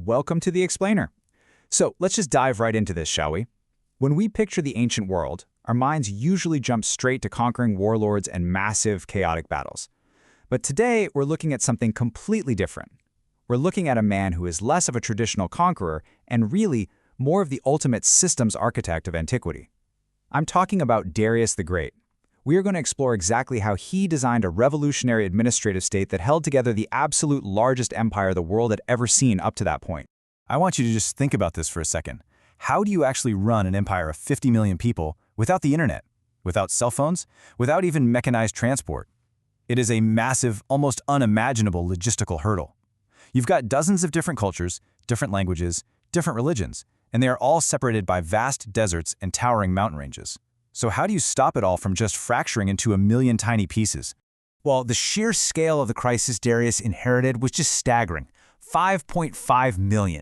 welcome to The Explainer. So let's just dive right into this, shall we? When we picture the ancient world, our minds usually jump straight to conquering warlords and massive, chaotic battles. But today, we're looking at something completely different. We're looking at a man who is less of a traditional conqueror and really more of the ultimate systems architect of antiquity. I'm talking about Darius the Great. We are going to explore exactly how he designed a revolutionary administrative state that held together the absolute largest empire the world had ever seen up to that point. I want you to just think about this for a second. How do you actually run an empire of 50 million people without the internet, without cell phones, without even mechanized transport? It is a massive, almost unimaginable logistical hurdle. You've got dozens of different cultures, different languages, different religions, and they are all separated by vast deserts and towering mountain ranges. So how do you stop it all from just fracturing into a million tiny pieces? Well, the sheer scale of the crisis Darius inherited was just staggering. 5.5 million.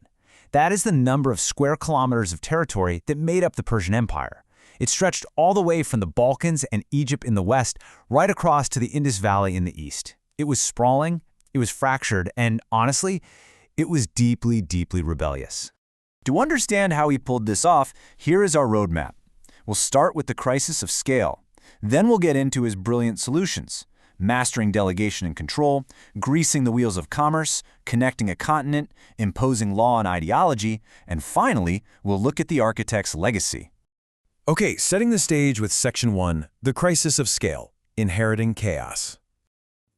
That is the number of square kilometers of territory that made up the Persian Empire. It stretched all the way from the Balkans and Egypt in the west, right across to the Indus Valley in the east. It was sprawling, it was fractured, and honestly, it was deeply, deeply rebellious. To understand how he pulled this off, here is our roadmap. We'll start with the crisis of scale. Then we'll get into his brilliant solutions, mastering delegation and control, greasing the wheels of commerce, connecting a continent, imposing law and ideology, and finally, we'll look at the architect's legacy. Okay, setting the stage with Section 1, the crisis of scale, inheriting chaos.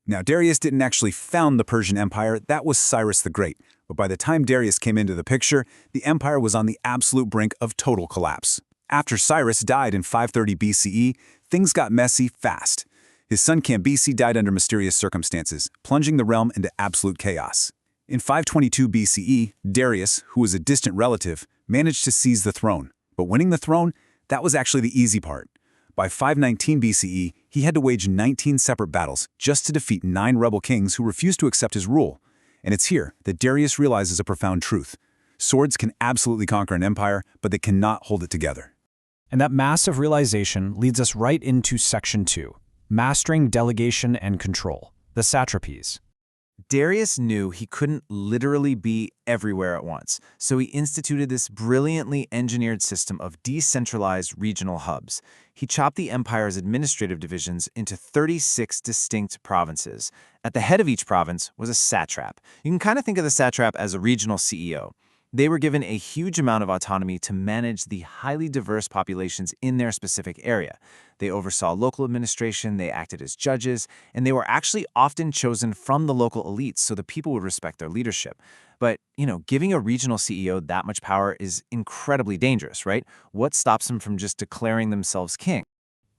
Now, Darius didn't actually found the Persian Empire, that was Cyrus the Great. But by the time Darius came into the picture, the empire was on the absolute brink of total collapse. After Cyrus died in 530 BCE, things got messy fast. His son Cambyses died under mysterious circumstances, plunging the realm into absolute chaos. In 522 BCE, Darius, who was a distant relative, managed to seize the throne. But winning the throne, that was actually the easy part. By 519 BCE, he had to wage 19 separate battles just to defeat 9 rebel kings who refused to accept his rule. And it's here that Darius realizes a profound truth. Swords can absolutely conquer an empire, but they cannot hold it together. And that massive realization leads us right into Section 2, mastering delegation and control, the satrapies. Darius knew he couldn't literally be everywhere at once, so he instituted this brilliantly engineered system of decentralized regional hubs. He chopped the empire's administrative divisions into 36 distinct provinces. At the head of each province was a satrap. You can kind of think of the satrap as a regional CEO. They were given a huge amount of autonomy to manage the highly diverse populations in their specific area. They oversaw local administration, they acted as judges, and they were actually often chosen from the local elites so the people would respect their leadership. But, giving a regional CEO that much power is incredibly dangerous, right? What stops them from just declaring themselves king?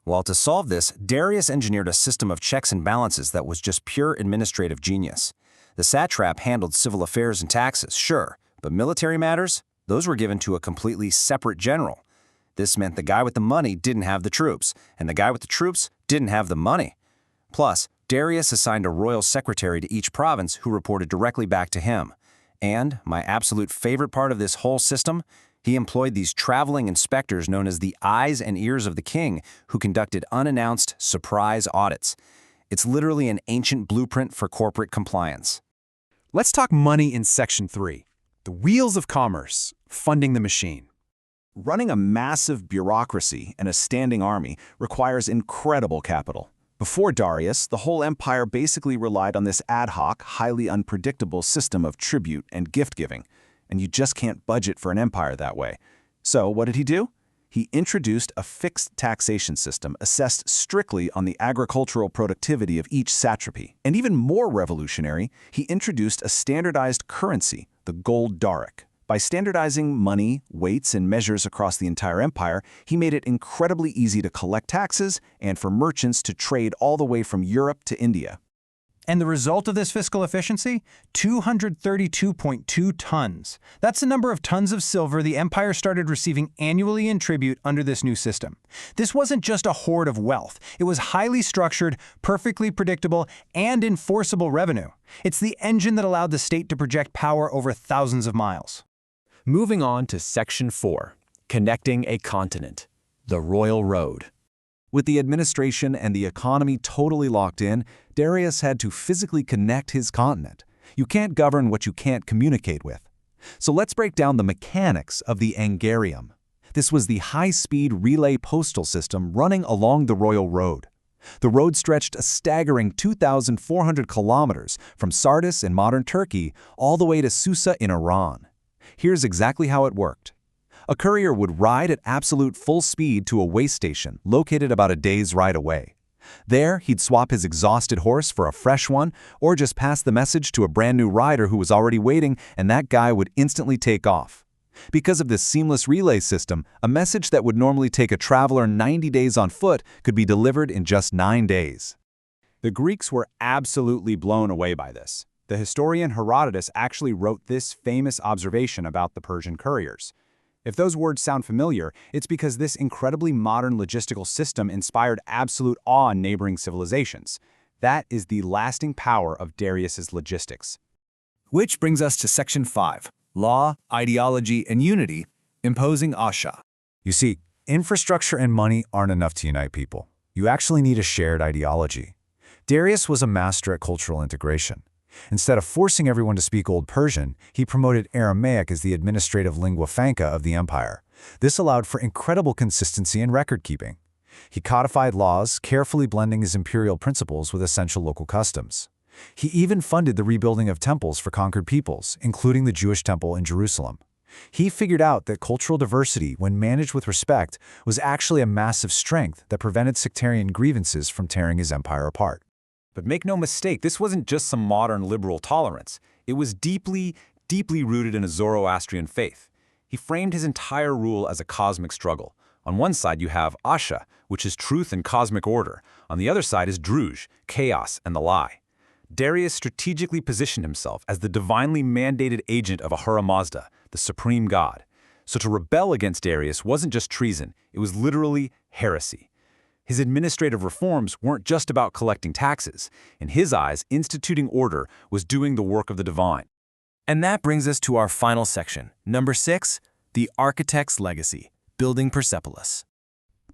Well, to solve this, Darius engineered a system of checks and balances that was just pure administrative genius. The satrap handled civil affairs and taxes, sure, but military matters, those were given to a completely separate general. This meant the guy with the money didn't have the troops, and the guy with the troops didn't have the money. Plus, Darius assigned a royal secretary to each province who reported directly back to him. And, my absolute favorite part of this whole system, he employed these traveling inspectors known as the eyes and ears of the king who conducted unannounced surprise audits. It's literally an ancient blueprint for corporate compliance. Let's talk money in Section 3. The wheels of commerce, funding the machine. Running a massive bureaucracy and a standing army requires incredible capital. Before Darius, the whole empire basically relied on this ad hoc, highly unpredictable system of tribute and gift-giving, and you just can't budget for an empire that way. So what did he do? He introduced a fixed taxation system assessed strictly on the agricultural productivity of each satrapy. And even more revolutionary, he introduced a standardized currency, the gold daric. By standardizing money, weights, and measures across the entire empire, he made it incredibly easy to collect taxes and for merchants to trade all the way from Europe to India. And the result of this fiscal efficiency? 232.2 tons. That's the number of tons of silver the empire started receiving annually in tribute under this new system. This wasn't just a hoard of wealth. It was highly structured, perfectly predictable, and enforceable revenue. It's the engine that allowed the state to project power over thousands of miles. Moving on to Section 4, connecting a continent, the Royal Road. With the administration and the economy totally locked in, Darius had to physically connect his continent. You can't govern what you can't communicate with. So let's break down the mechanics of the Angarium. This was the high-speed relay postal system running along the Royal Road. The road stretched a staggering 2,400 kilometers from Sardis in modern Turkey all the way to Susa in Iran. Here's exactly how it worked. A courier would ride at absolute full speed to a way station located about a day's ride away. There, he'd swap his exhausted horse for a fresh one or just pass the message to a brand new rider who was already waiting, and that guy would instantly take off. Because of this seamless relay system, a message that would normally take a traveler 90 days on foot could be delivered in just 9 days. The Greeks were absolutely blown away by this. The historian Herodotus actually wrote this famous observation about the Persian couriers. If those words sound familiar, it's because this incredibly modern logistical system inspired absolute awe in neighboring civilizations. That is the lasting power of Darius's logistics. Which brings us to Section 5. Law, ideology, and unity, imposing Asha. You see, infrastructure and money aren't enough to unite people. You actually need a shared ideology. Darius was a master at cultural integration. Instead of forcing everyone to speak Old Persian, he promoted Aramaic as the administrative lingua franca of the empire. This allowed for incredible consistency in record-keeping. He codified laws, carefully blending his imperial principles with essential local customs. He even funded the rebuilding of temples for conquered peoples, including the Jewish temple in Jerusalem. He figured out that cultural diversity, when managed with respect, was actually a massive strength that prevented sectarian grievances from tearing his empire apart. But make no mistake, this wasn't just some modern liberal tolerance. It was deeply, deeply rooted in a Zoroastrian faith. He framed his entire rule as a cosmic struggle. On one side you have Asha, which is truth and cosmic order. On the other side is Druj, chaos and the lie. Darius strategically positioned himself as the divinely mandated agent of Ahura Mazda, the supreme god. So to rebel against Darius wasn't just treason, it was literally heresy. His administrative reforms weren't just about collecting taxes. In his eyes, instituting order was doing the work of the divine. And that brings us to our final section. Number 6, the architect's legacy, building Persepolis.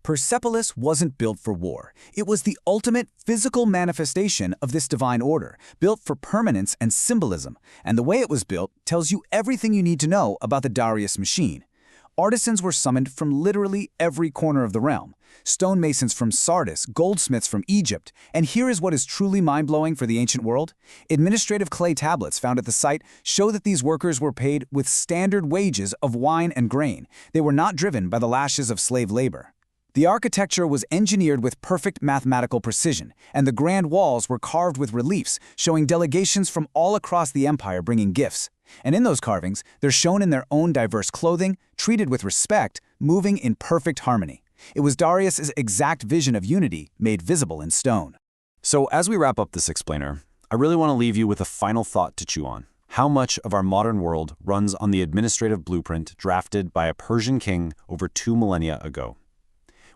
Persepolis wasn't built for war. It was the ultimate physical manifestation of this divine order, built for permanence and symbolism. And the way it was built tells you everything you need to know about the Darius machine. Artisans were summoned from literally every corner of the realm. Stonemasons from Sardis, goldsmiths from Egypt. And here is what is truly mind-blowing for the ancient world. Administrative clay tablets found at the site show that these workers were paid with standard wages of wine and grain. They were not driven by the lashes of slave labor. The architecture was engineered with perfect mathematical precision, and the grand walls were carved with reliefs showing delegations from all across the empire bringing gifts. And in those carvings, they're shown in their own diverse clothing, treated with respect, moving in perfect harmony. It was Darius's exact vision of unity made visible in stone. So as we wrap up this explainer, I really want to leave you with a final thought to chew on. How much of our modern world runs on the administrative blueprint drafted by a Persian king over 2 millennia ago?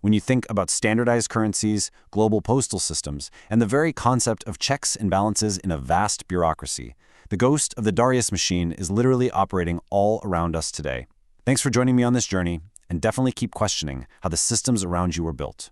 When you think about standardized currencies, global postal systems, and the very concept of checks and balances in a vast bureaucracy, the ghost of the Darius machine is literally operating all around us today. Thanks for joining me on this journey, and definitely keep questioning how the systems around you were built.